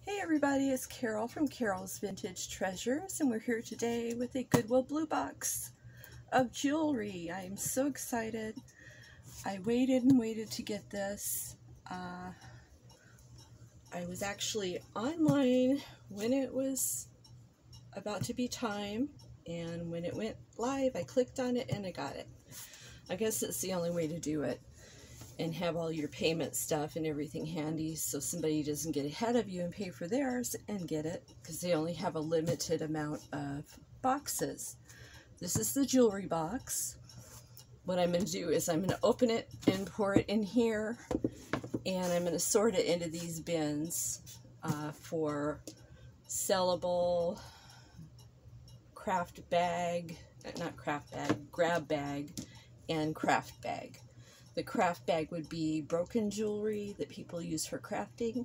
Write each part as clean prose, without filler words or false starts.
Hey everybody, it's Carol from Carol's Vintage Treasures, and we're here today with a Goodwill Bluebox of jewelry. I am so excited. I waited and waited to get this. I was actually online when it was about to be time, and when it went live, I clicked on it and I got it. I guess it's the only way to do it, and have all your payment stuff and everything handy so somebody doesn't get ahead of you and pay for theirs and get it, because they only have a limited amount of boxes. This is the jewelry box. What I'm going to do is I'm going to open it and pour it in here, and I'm going to sort it into these bins for sellable, craft bag, not craft bag, grab bag, and craft bag. The craft bag would be broken jewelry that people use for crafting,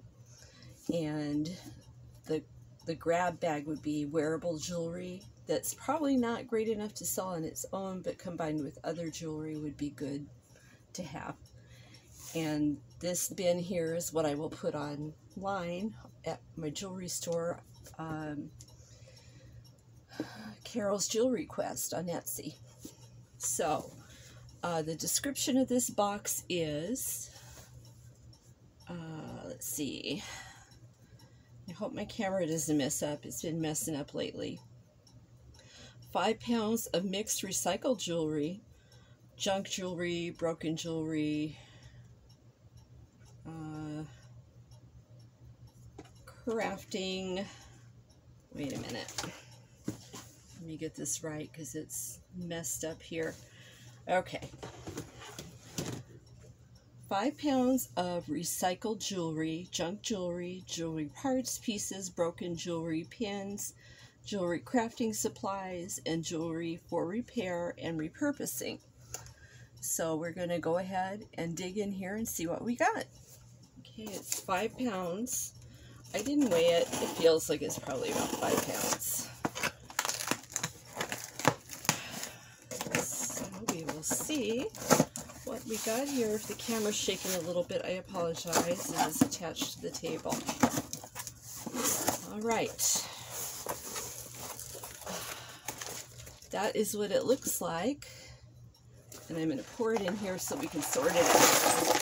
and the grab bag would be wearable jewelry that's probably not great enough to sell on its own, but combined with other jewelry would be good to have. And this bin here is what I will put online at my jewelry store, Carol's Jewelry Quest on Etsy. So the description of this box is, let's see, I hope my camera doesn't mess up. It's been messing up lately. 5 pounds of mixed recycled jewelry, junk jewelry, broken jewelry, crafting, wait a minute, let me get this right because it's messed up here. Okay, 5 pounds of recycled jewelry, junk jewelry, jewelry parts, pieces, broken jewelry, pins, jewelry crafting supplies, and jewelry for repair and repurposing. So we're going to go ahead and dig in here and see what we got. Okay, it's 5 pounds. I didn't weigh it. It feels like it's probably about 5 pounds. We will see what we got here. If the camera's shaking a little bit, I apologize. It is attached to the table. All right. That is what it looks like. And I'm going to pour it in here so we can sort it out.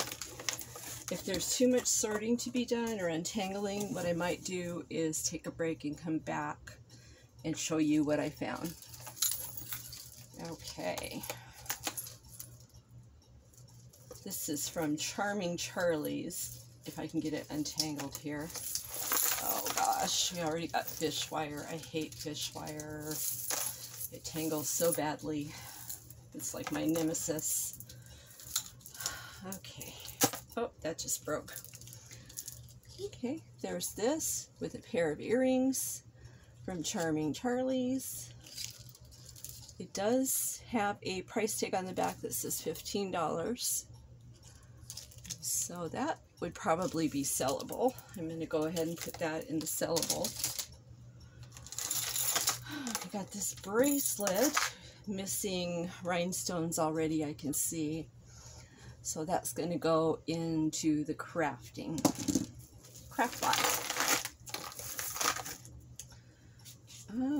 If there's too much sorting to be done or untangling, what I might do is take a break and come back and show you what I found. Okay. This is from Charming Charlie's, if I can get it untangled here. Oh gosh, we already got fish wire. I hate fish wire. It tangles so badly. It's like my nemesis. Okay. Oh, that just broke. Okay, there's this with a pair of earrings from Charming Charlie's. It does have a price tag on the back that says $15. So that would probably be sellable. I'm going to go ahead and put that into sellable. I got this bracelet, missing rhinestones already, I can see. So that's going to go into the craft box.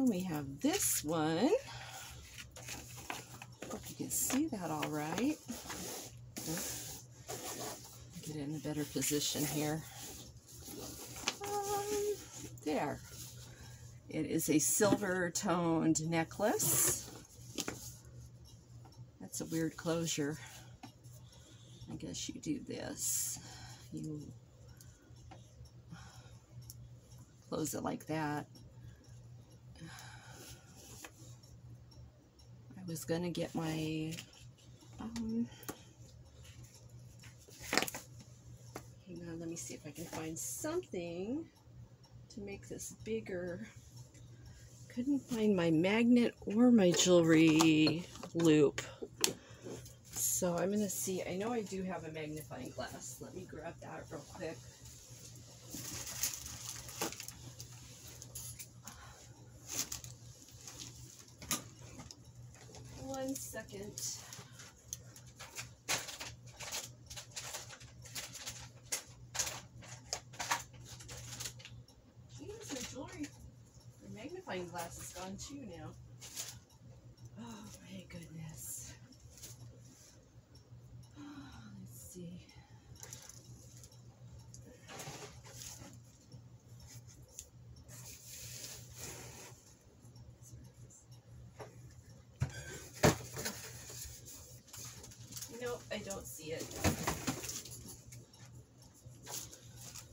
We have this one. Hope you can see that all right. Get it in a better position here. There. It is a silver-toned necklace. That's a weird closure. I guess you do this. You close it like that. I was going to get my hang on, let me see if I can find something to make this bigger. Couldn't find my magnet or my jewelry loop. So I'm going to see. I know I do have a magnifying glass. Let me grab that real quick. One second. magnifying glass is gone too now. Oh my goodness. Let's see. Nope, I don't see it.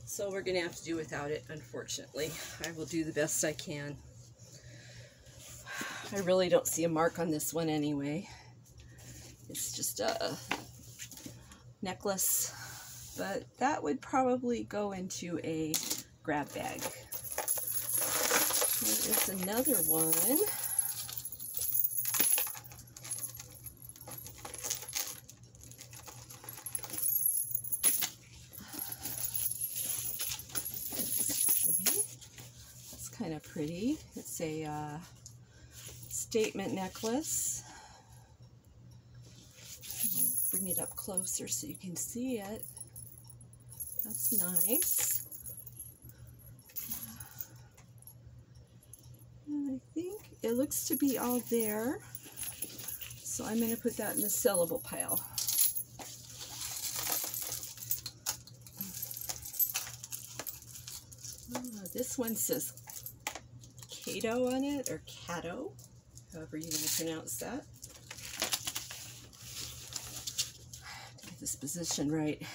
So we're going to have to do without it, unfortunately. I will do the best I can. I really don't see a mark on this one anyway. It's just a necklace, but that would probably go into a grab bag. There is another one. Kind of pretty. It's a statement necklace. I'll bring it up closer so you can see it. That's nice. And I think it looks to be all there. So I'm going to put that in the sellable pile. This one says Cato on it, or Cato, however you want to pronounce that. To get this position right. A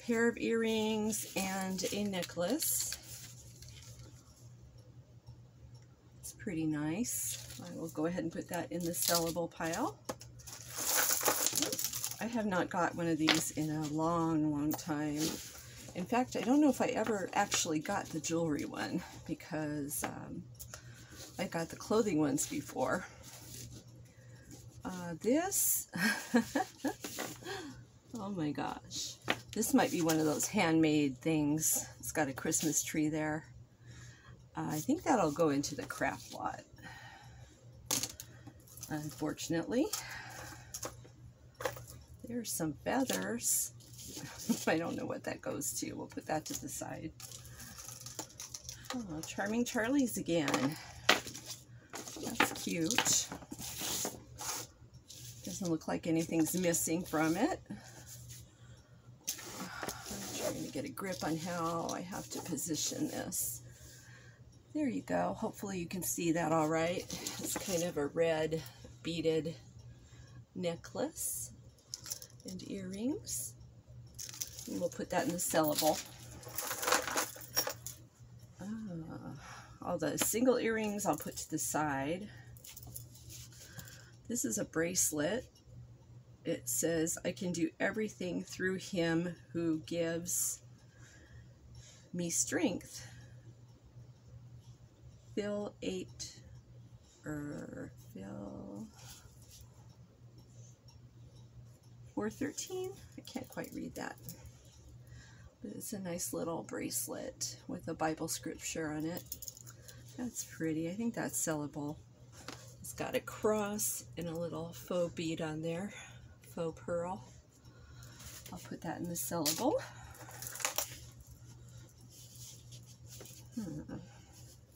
pair of earrings and a necklace. It's pretty nice. I will go ahead and put that in the sellable pile. I have not got one of these in a long time. In fact, I don't know if I ever actually got the jewelry one, because I got the clothing ones before. This, oh my gosh, this might be one of those handmade things. It's got a Christmas tree there. I think that'll go into the craft lot, unfortunately. There's some feathers. I don't know what that goes to. We'll put that to the side. Oh, Charming Charlie's again. That's cute. Doesn't look like anything's missing from it. I'm trying to get a grip on how I have to position this. There you go. Hopefully you can see that all right. It's kind of a red beaded necklace and earrings. And we'll put that in the sellable. All the single earrings I'll put to the side. This is a bracelet. It says, I can do everything through him who gives me strength. Phil 413? I can't quite read that. But it's a nice little bracelet with a Bible scripture on it. That's pretty. I think that's sellable. It's got a cross and a little faux bead on there. Faux pearl. I'll put that in the sellable.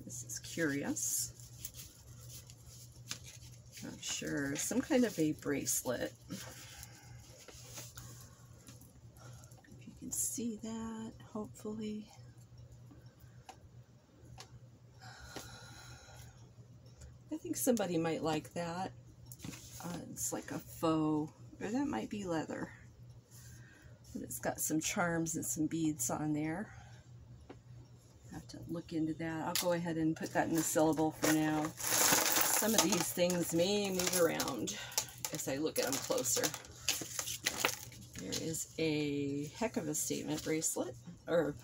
This is curious. Not sure. Some kind of a bracelet. If you can see that, hopefully. I think somebody might like that. It's like a faux, or that might be leather. But it's got some charms and some beads on there. Have to look into that. I'll go ahead and put that in the sellable for now. Some of these things may move around as I look at them closer. There is a heck of a statement bracelet, or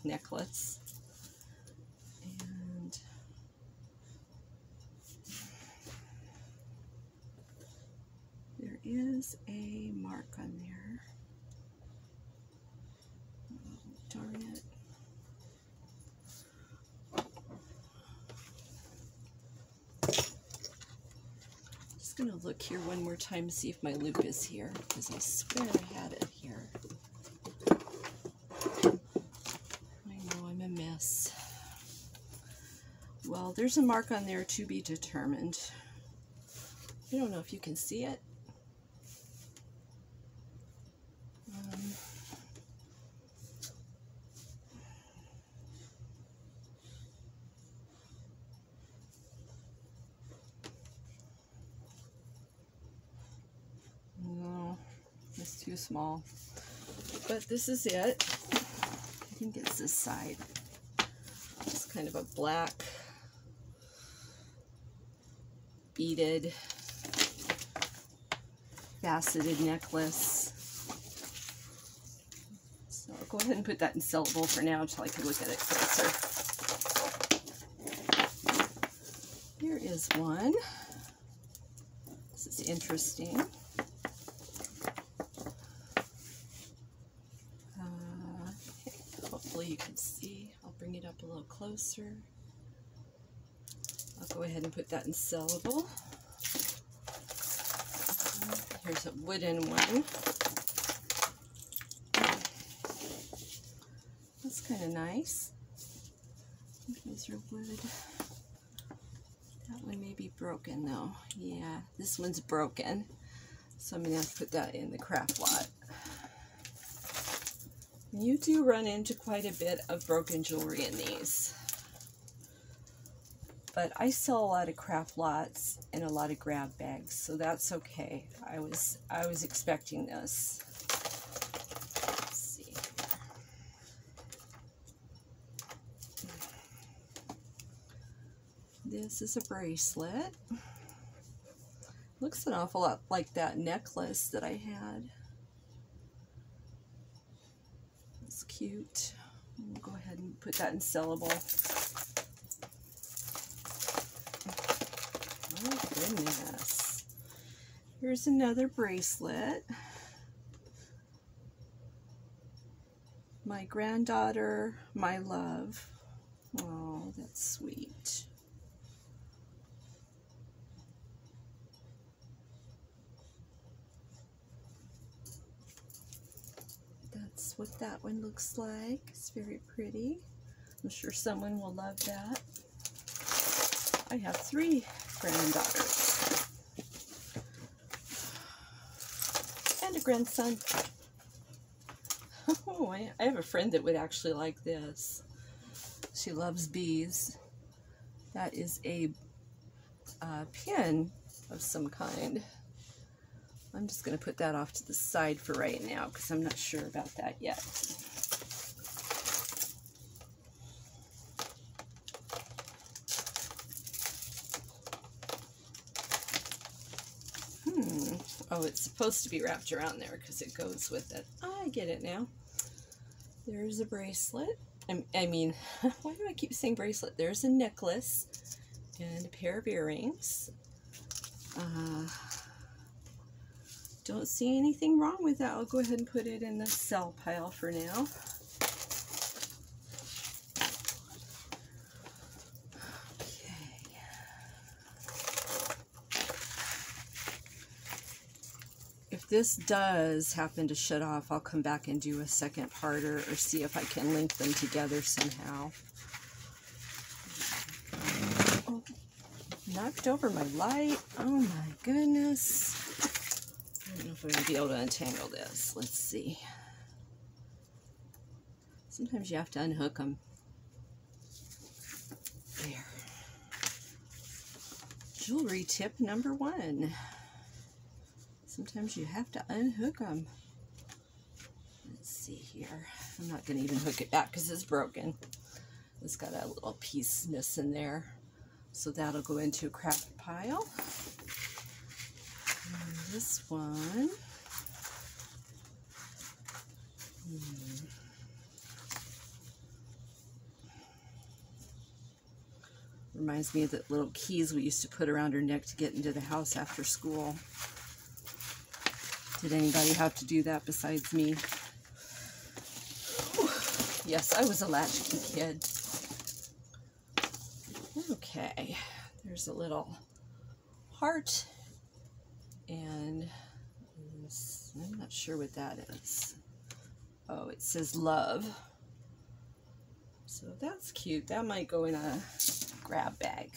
necklace. And there is a mark on there. Oh, darn it. Going to look here one more time to see if my loop is here, because I swear I had it here. I know I'm a mess. Well, there's a mark on there to be determined. I don't know if you can see it. No, it's too small. But this is it. I think it's this side. It's kind of a black beaded faceted necklace. So I'll go ahead and put that in sellable for now until I can look at it closer. Here is one. This is interesting. Okay. Hopefully you can see. I'll bring it up a little closer. I'll go ahead and put that in sellable. Here's a wooden one. That's kind of nice. These are wood. That one may be broken though. Yeah, this one's broken. So I'm going to have to put that in the craft lot. You do run into quite a bit of broken jewelry in these. But I sell a lot of craft lots and a lot of grab bags, so that's okay. I was expecting this. Let's see here. This is a bracelet. Looks an awful lot like that necklace that I had. It's cute. We'll go ahead and put that in sellable. Oh goodness. Here's another bracelet. My granddaughter, my love. Oh, that's sweet. That's what that one looks like. It's very pretty. I'm sure someone will love that. I have 3 granddaughters and a grandson. Oh, I have a friend that would actually like this. She loves bees. That is a pin of some kind. I'm just going to put that off to the side for right now because I'm not sure about that yet. Oh, it's supposed to be wrapped around there because it goes with it. Oh, I get it now. There's a bracelet. I mean, why do I keep saying bracelet? There's a necklace and a pair of earrings. Don't see anything wrong with that. I'll go ahead and put it in the sell pile for now. If this does happen to shut off, I'll come back and do a second parter or see if I can link them together somehow. Oh, knocked over my light. Oh my goodness. I don't know if I'm going to be able to untangle this. Let's see. Sometimes you have to unhook them. There. Jewelry tip number 1. Sometimes you have to unhook them. Let's see here. I'm not going to even hook it back because it's broken. It's got a little piece missing there. So that'll go into a craft pile. And this one. Reminds me of the little keys we used to put around her neck to get into the house after school. Did anybody have to do that besides me? Whew. Yes, I was a latchkey kid. Okay, there's a little heart, and I'm not sure what that is. Oh, it says love. So that's cute. That might go in a grab bag.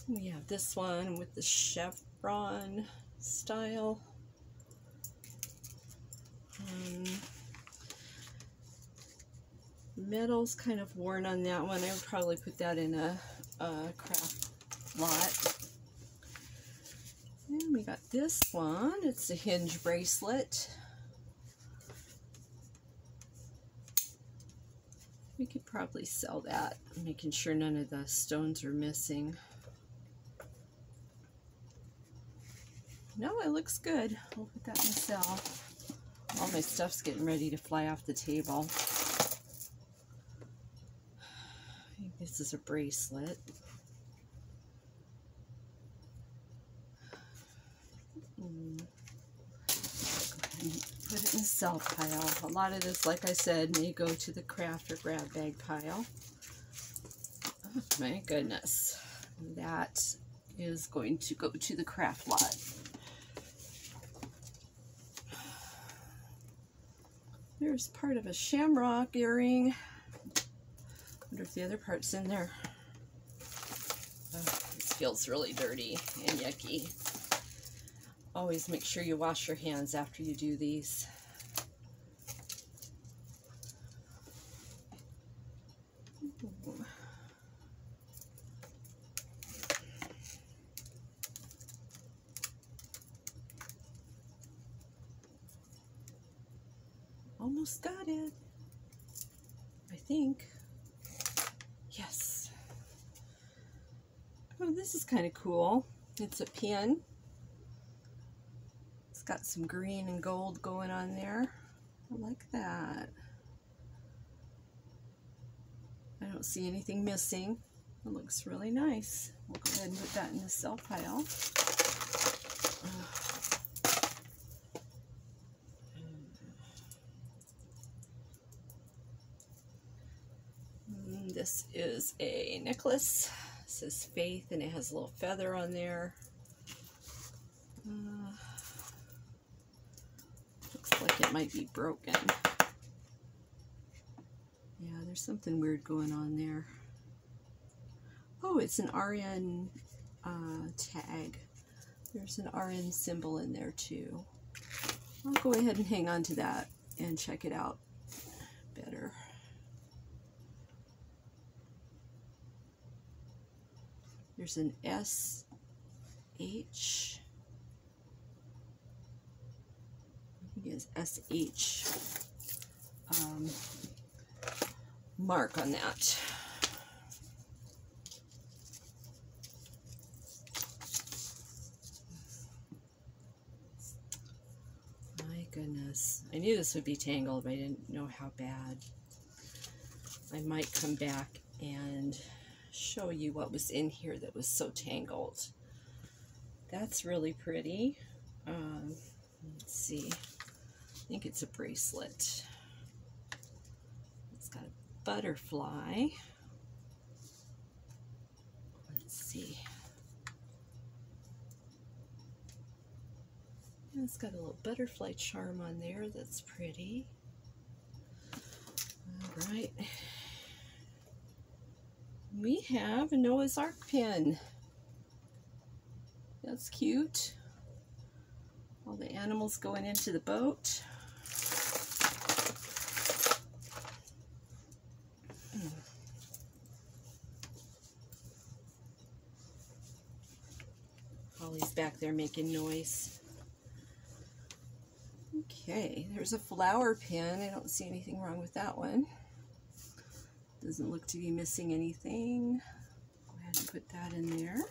We have this one with the chevron style. Metal's kind of worn on that one. I would probably put that in a craft lot. And we got this one. It's a hinge bracelet. We could probably sell that, making sure none of the stones are missing. No, it looks good. I'll put that in the sell. All my stuff's getting ready to fly off the table. I think this is a bracelet. Put it in the sell pile. A lot of this, like I said, may go to the craft or grab bag pile. Oh, my goodness. That is going to go to the craft lot. There's part of a shamrock earring. Wonder if the other part's in there. Oh, this feels really dirty and yucky. Always make sure you wash your hands after you do these. Ooh. Almost got it, I think. Yes. Oh, this is kind of cool. It's a pin. It's got some green and gold going on there. I like that. I don't see anything missing. It looks really nice. We'll go ahead and put that in the sell pile. This is a necklace. It says Faith and it has a little feather on there. Looks like it might be broken. Yeah, there's something weird going on there. Oh, it's an RN tag. There's an RN symbol in there too. I'll go ahead and hang on to that and check it out better. There's an SH. I think it's SH mark on that. My goodness. I knew this would be tangled, but I didn't know how bad. I might come back and show you what was in here that was so tangled. That's really pretty. Let's see. I think it's a bracelet. It's got a butterfly. Let's see. And it's got a little butterfly charm on there. That's pretty. All right. We have a Noah's Ark pin. That's cute. All the animals going into the boat. Holly's back there making noise. Okay, there's a flower pin. I don't see anything wrong with that one. Doesn't look to be missing anything. Go ahead and put that in there.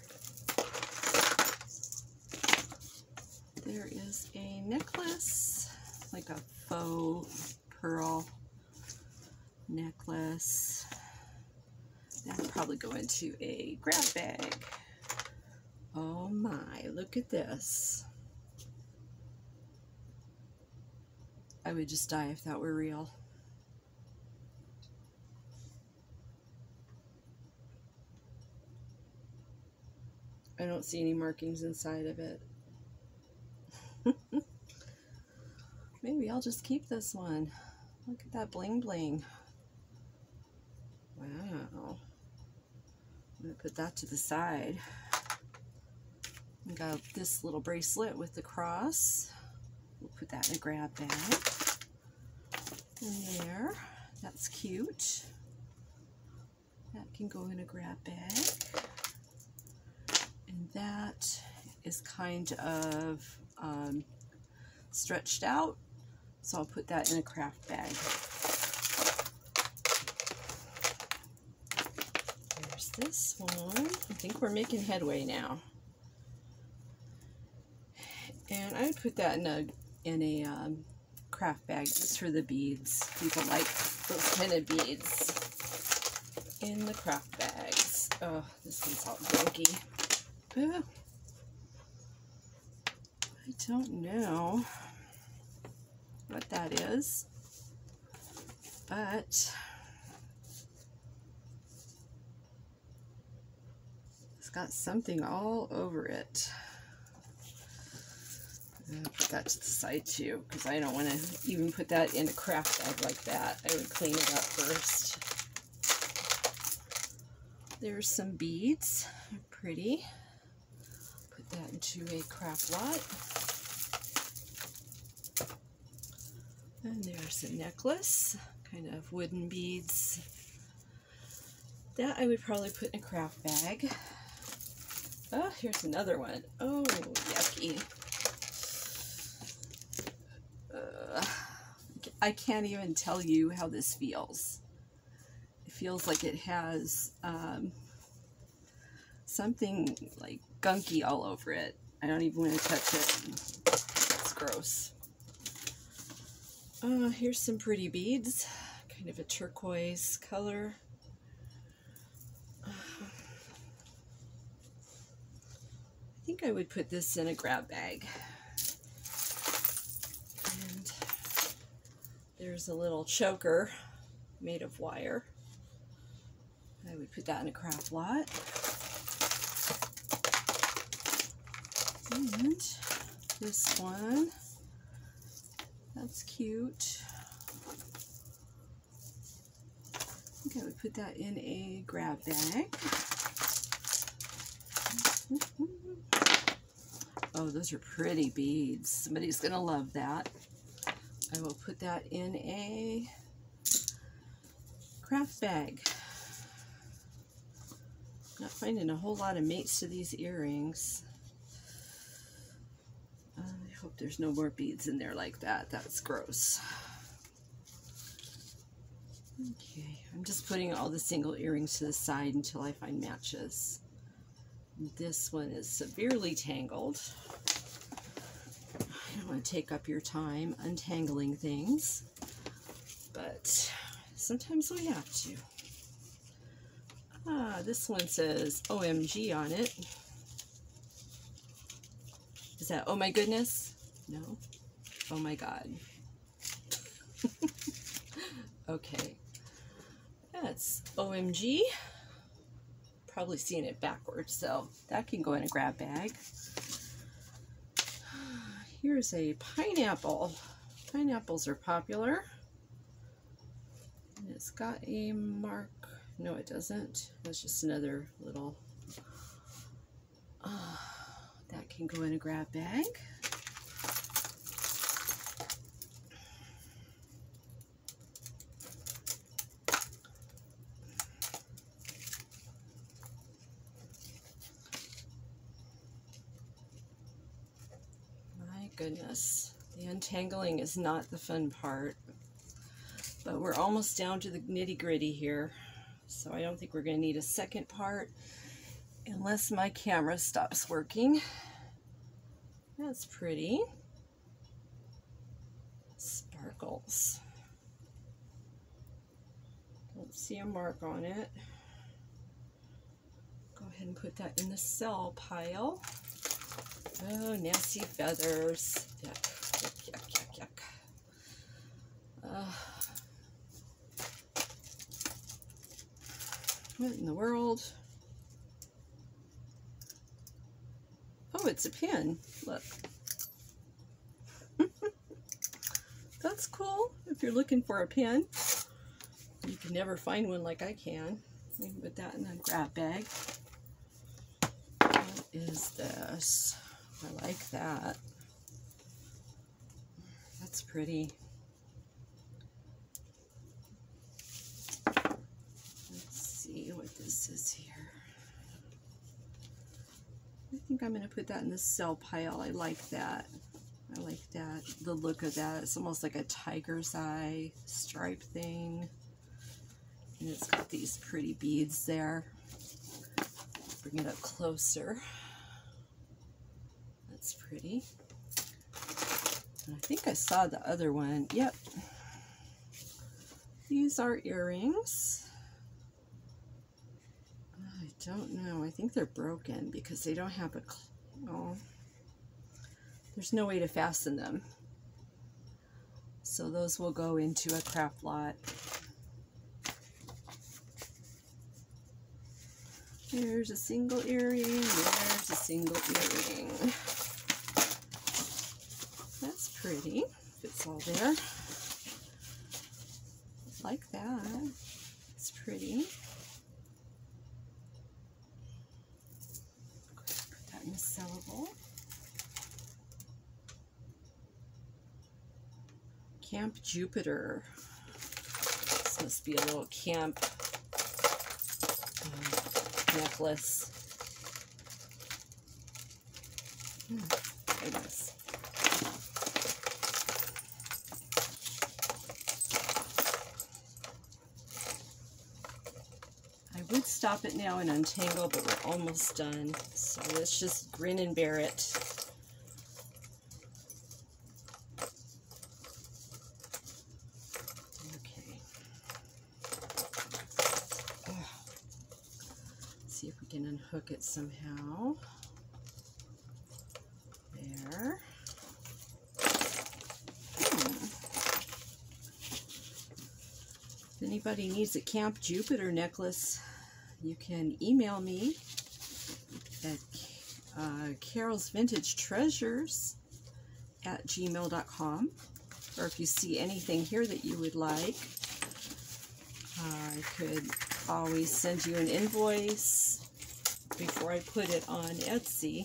There is a necklace, like a faux pearl necklace. That'll probably go into a grab bag. Oh my, look at this. I would just die if that were real. I don't see any markings inside of it. Maybe I'll just keep this one. Look at that bling bling. Wow. I'm going to put that to the side. I got this little bracelet with the cross. We'll put that in a grab bag. In there. That's cute. That can go in a grab bag. And that is kind of stretched out, so I'll put that in a craft bag. There's this one. I think we're making headway now. And I would put that in a craft bag just for the beads. People like those kind of beads in the craft bags. Oh, this one's all gunky. Oh, I don't know what that is, but it's got something all over it. I'll put that to the side too, because I don't want to even put that in a craft bag like that. I would clean it up first. There's some beads. They're pretty. Put that into a craft lot. And there's a necklace, kind of wooden beads. That I would probably put in a craft bag. Oh, here's another one. Oh, yucky. I can't even tell you how this feels. It feels like it has something like gunky all over it. I don't even want to touch it. It's gross. Here's some pretty beads, kind of a turquoise color. I think I would put this in a grab bag. And there's a little choker made of wire. I would put that in a craft lot. And this one, that's cute. I think I would put that in a grab bag. Oh, those are pretty beads. Somebody's gonna love that. I will put that in a craft bag. Not finding a whole lot of mates to these earrings. I hope there's no more beads in there like that. That's gross. Okay, I'm just putting all the single earrings to the side until I find matches. This one is severely tangled. I don't want to take up your time untangling things, but sometimes we have to. This one says OMG on it. Is that oh my goodness? No. Oh my god. Okay. That's OMG. Probably seeing it backwards, so that can go in a grab bag. Here's a pineapple. Pineapples are popular. And it's got a mark. No, it doesn't. That's just another little... that can go in a grab bag. My goodness, the untangling is not the fun part, but we're almost down to the nitty-gritty here, so I don't think we're going to need a second part unless my camera stops working. That's pretty. Sparkles. Don't see a mark on it. Go ahead and put that in the sell pile. Oh, nasty feathers. Yuck, yuck, yuck, yuck, yuck. What in the world? Oh, it's a pin. Look. That's cool if you're looking for a pin. You can never find one like I can. We can put that in a grab bag. What is this? I like that. That's pretty. Let's see what this is here. I think I'm going to put that in the sell pile. I like that. I like that. The look of that. It's almost like a tiger's eye stripe thing. And it's got these pretty beads there. Bring it up closer. That's pretty. And I think I saw the other one. Yep. These are earrings. I don't know. I think they're broken because they don't have a... Oh, there's no way to fasten them. So those will go into a craft lot. There's a single earring, there's a single earring. That's pretty. It's all there. Like that. It's pretty. Put that in the sellable. Camp Jupiter. This must be a little camp necklace. Goodness. I would stop it now and untangle, but we're almost done. So let's just grin and bear it. See if we can unhook it somehow. There. If anybody needs a Camp Jupiter necklace, you can email me at carolsvintagetreasures@gmail.com. Or if you see anything here that you would like, I could always send you an invoice before I put it on Etsy.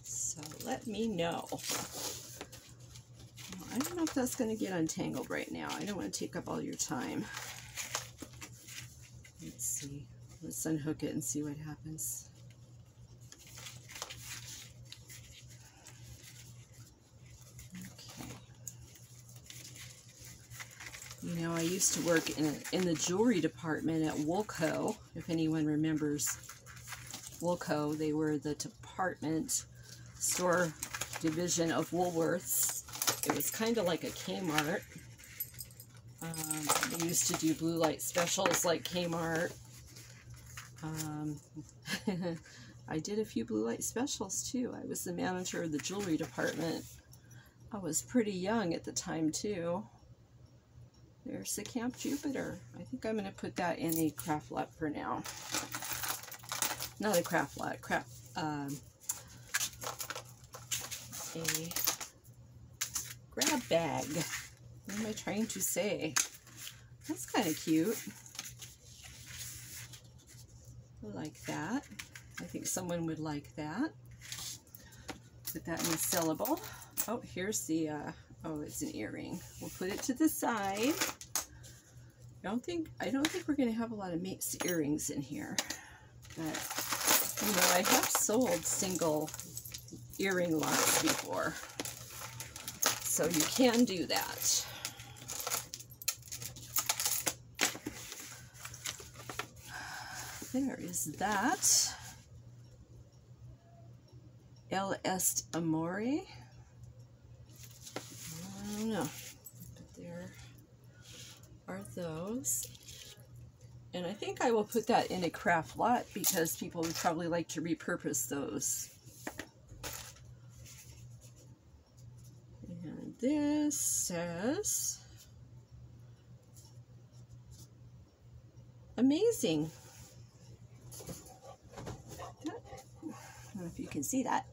So let me know. I don't know if that's going to get untangled right now. I don't want to take up all your time. Let's see. Let's unhook it and see what happens. You know, I used to work in the jewelry department at Woolco. If anyone remembers Woolco, they were the department store division of Woolworths. It was kind of like a Kmart. They used to do blue light specials like Kmart. I did a few blue light specials too. I was the manager of the jewelry department. I was pretty young at the time too. There's the Camp Jupiter. I think I'm going to put that in a craft lot for now. Not a craft lot, a grab bag. What am I trying to say? That's kind of cute. I like that. I think someone would like that. Put that in the sellable. Oh, here's the, oh, it's an earring. We'll put it to the side. I don't think we're going to have a lot of mixed earrings in here. But, you know, I have sold single earring lots before. So you can do that. There is that. El Est Amore. I don't know. But there are those. And I think I will put that in a craft lot because people would probably like to repurpose those. And this says, amazing. I don't know if you can see that.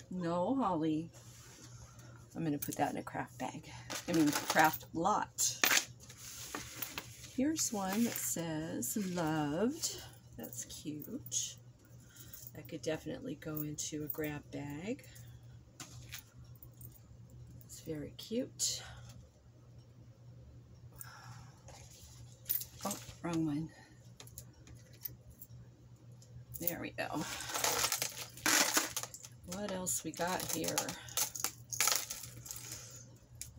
No, Holly. I'm going to put that in a craft bag. I mean, craft lot. Here's one that says loved. That's cute. That could definitely go into a grab bag. It's very cute. Oh, wrong one. There we go. What else we got here?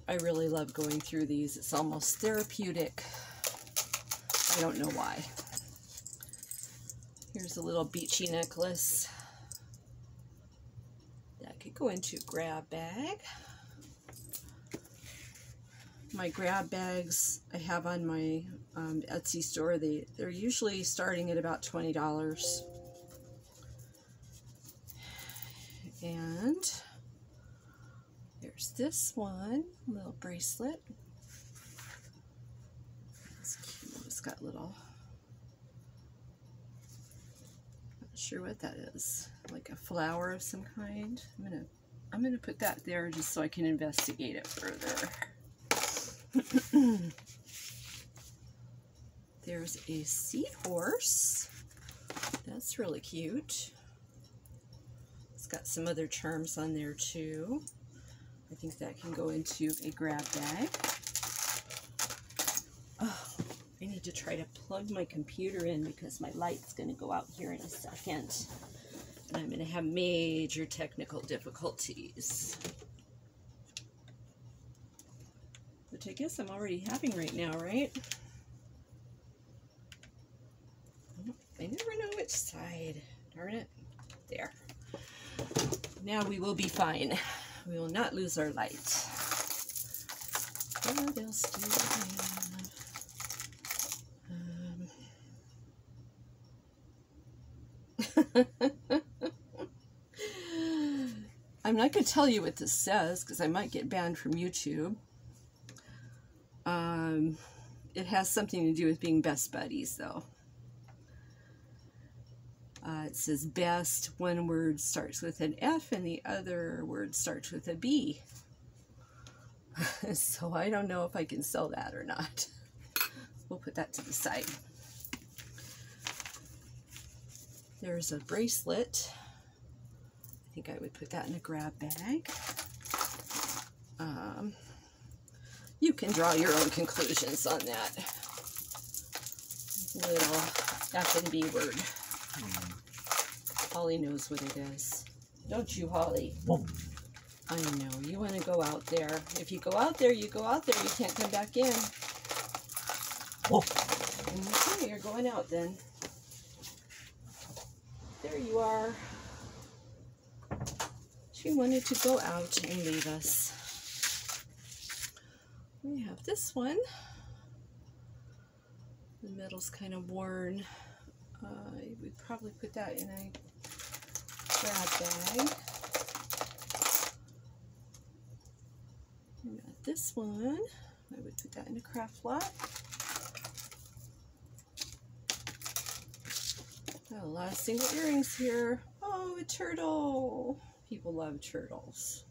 I really love going through these. It's almost therapeutic. I don't know why. Here's a little beachy necklace. That could go into a grab bag. My grab bags I have on my Etsy store, they're usually starting at about $20. And there's this one, little bracelet. It's cute. It's got little, not sure what that is, like a flower of some kind. I'm gonna put that there just so I can investigate it further. There's a seahorse. That's really cute. It's got some other charms on there too. I think that can go into a grab bag. Oh, I need to try to plug my computer in because my light's going to go out here in a second. And I'm going to have major technical difficulties. Which I guess I'm already having right now, right? I never know which side. Darn it. There. Now we will be fine. We will not lose our light. What else do we have? I'm not going to tell you what this says because I might get banned from YouTube. It has something to do with being best buddies, though. It says best, one word starts with an F and the other word starts with a B. So I don't know if I can sell that or not. We'll put that to the side. There's a bracelet. I think I would put that in a grab bag. You can draw your own conclusions on that little F and B word. Holly knows what it is. Don't you, Holly? Whoa. I know. You want to go out there. If you go out there, you go out there. You can't come back in. Whoa. Okay, you're going out then. There you are. She wanted to go out and leave us. We have this one. The metal's kind of worn. We'd probably put that in a grab bag. We got this one. I would put that in a craft lot. Got a lot of single earrings here. Oh, a turtle. People love turtles.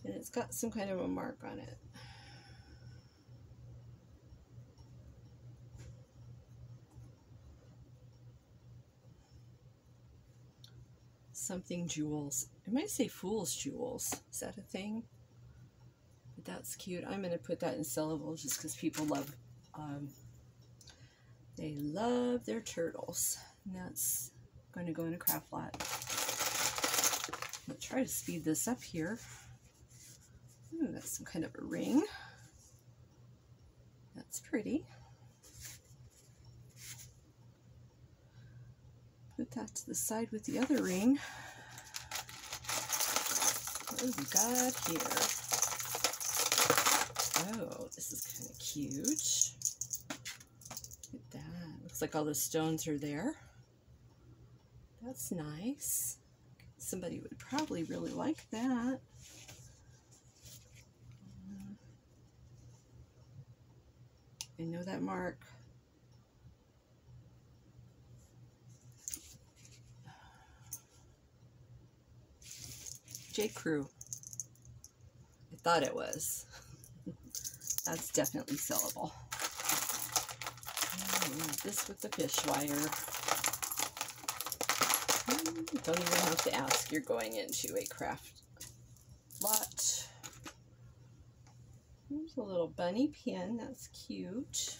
And it's got some kind of a mark on it. Something jewels. I might say fool's jewels. Is that a thing? But that's cute. I'm going to put that in sellable just because people love, they love their turtles. And that's going to go in a craft lot. I'll try to speed this up here. Ooh, that's some kind of a ring. That's pretty. Put that to the side with the other ring. What do we got here? Oh, this is kind of cute. Look at that. Looks like all the stones are there. That's nice. Somebody would probably really like that. I know that mark. J. Crew. thought it was. That's definitely sellable. This with the fish wire. Don't even have to ask. You're going into a craft lot. Here's a little bunny pin. That's cute.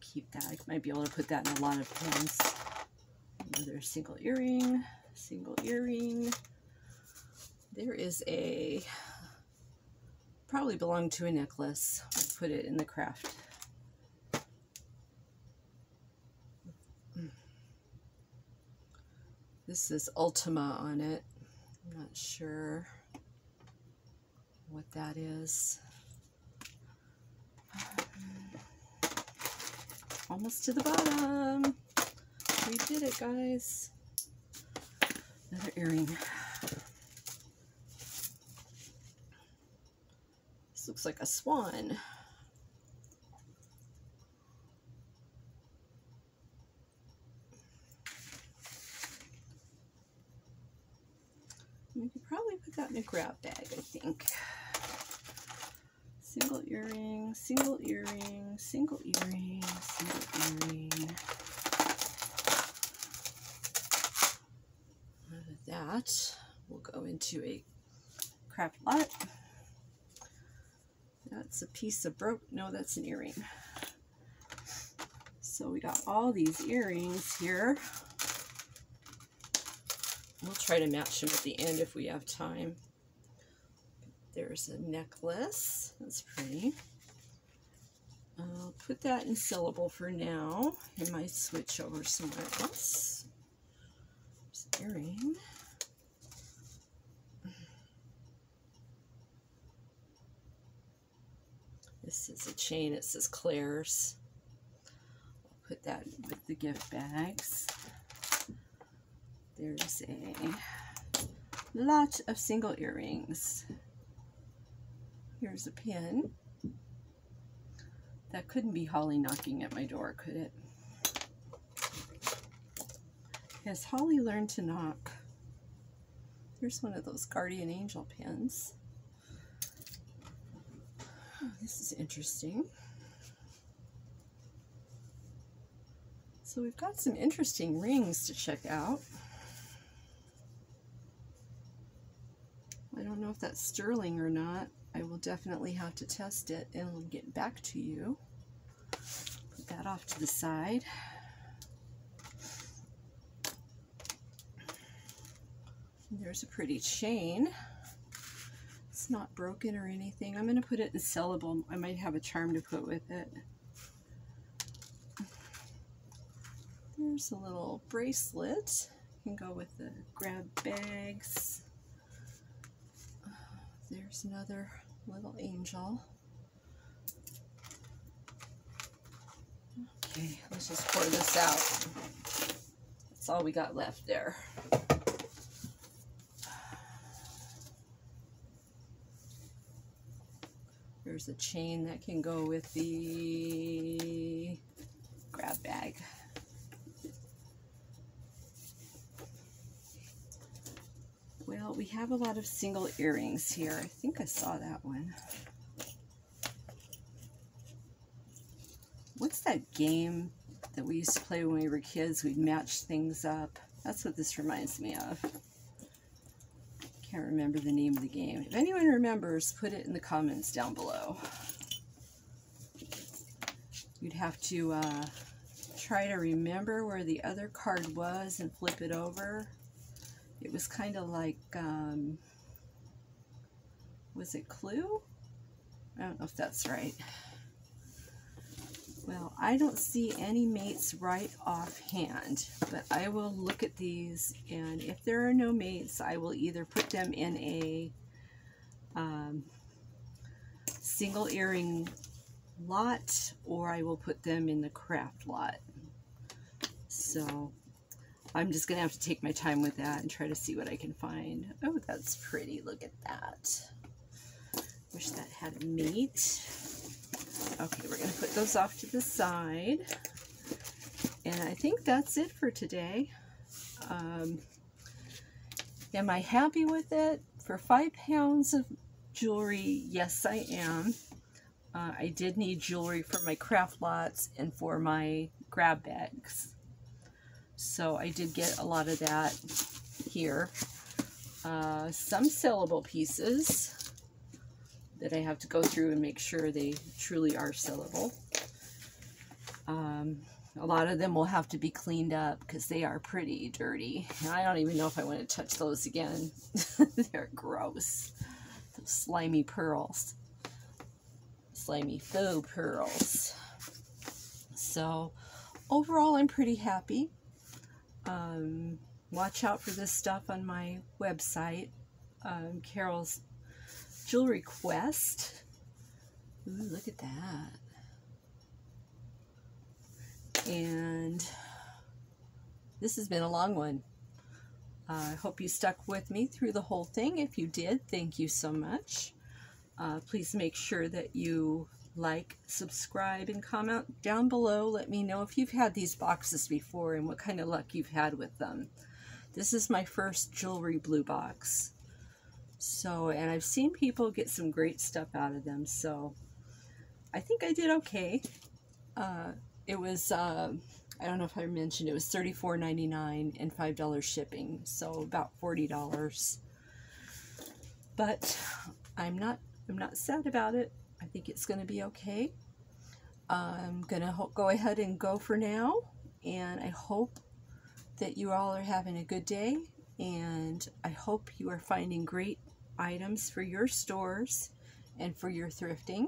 Keep that. I might be able to put that in a lot of pins. Another single earring. Single earring. There is a, probably belonged to a necklace. I'll put it in the craft. This is Ultima on it. I'm not sure what that is. Almost to the bottom. We did it, guys. Another earring. This looks like a swan. We could probably put that in a grab bag, I think. Single earring, single earring, single earring, single earring. Out of that, we'll go into a craft lot. That's a piece of no, that's an earring. So we got all these earrings here. We'll try to match them at the end if we have time. There's a necklace. That's pretty. I'll put that in sellable for now. I might switch over somewhere else. There's an earring. This is a chain. It says Claire's. I'll put that with the gift bags. There's a lot of single earrings. Here's a pin. That couldn't be Holly knocking at my door, could it? Has Holly learned to knock? Here's one of those guardian angel pins. Oh, this is interesting. So we've got some interesting rings to check out. I don't know if that's sterling or not. I will definitely have to test it and I'll get back to you. Put that off to the side. There's a pretty chain. It's not broken or anything. I'm going to put it in sellable. I might have a charm to put with it. There's a little bracelet. You can go with the grab bags. There's another little angel. Okay, let's just pour this out. That's all we got left there. There's a chain that can go with the grab bag. Well, we have a lot of single earrings here. I think I saw that one. What's that game that we used to play when we were kids? We'd match things up. That's what this reminds me of. Can't remember the name of the game. If anyone remembers, put it in the comments down below. You'd have to try to remember where the other card was and flip it over. It was kind of like, was it Clue? I don't know if that's right. Well, I don't see any mates right offhand, but I will look at these, and if there are no mates, I will either put them in a single earring lot, or I will put them in the craft lot. So I'm just going to have to take my time with that and try to see what I can find. Oh, that's pretty. Look at that. Wish that had a mate. Okay, we're going to put those off to the side. And I think that's it for today. Am I happy with it? For 5 pounds of jewelry, yes I am. I did need jewelry for my craft lots and for my grab bags. So I did get a lot of that here. Some sellable pieces that I have to go through and make sure they truly are sellable. A lot of them will have to be cleaned up because they are pretty dirty. And I don't even know if I want to touch those again. They're gross. Those slimy pearls. Slimy faux pearls. So overall, I'm pretty happy. Watch out for this stuff on my website, Carol's Jewelry Quest. Ooh, look at that. And this has been a long one. I hope you stuck with me through the whole thing. If you did, thank you so much. Please make sure that you like, subscribe, and comment down below. Let me know if you've had these boxes before and what kind of luck you've had with them. This is my first jewelry blue box. So, and I've seen people get some great stuff out of them, so I think I did okay. It was, I don't know if I mentioned, it was $34.99 and $5 shipping, so about $40. But I'm not sad about it. I think it's going to be okay. I'm going to go ahead and go for now, and I hope that you all are having a good day, and I hope you are finding great items for your stores and for your thrifting,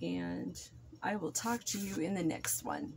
and I will talk to you in the next one.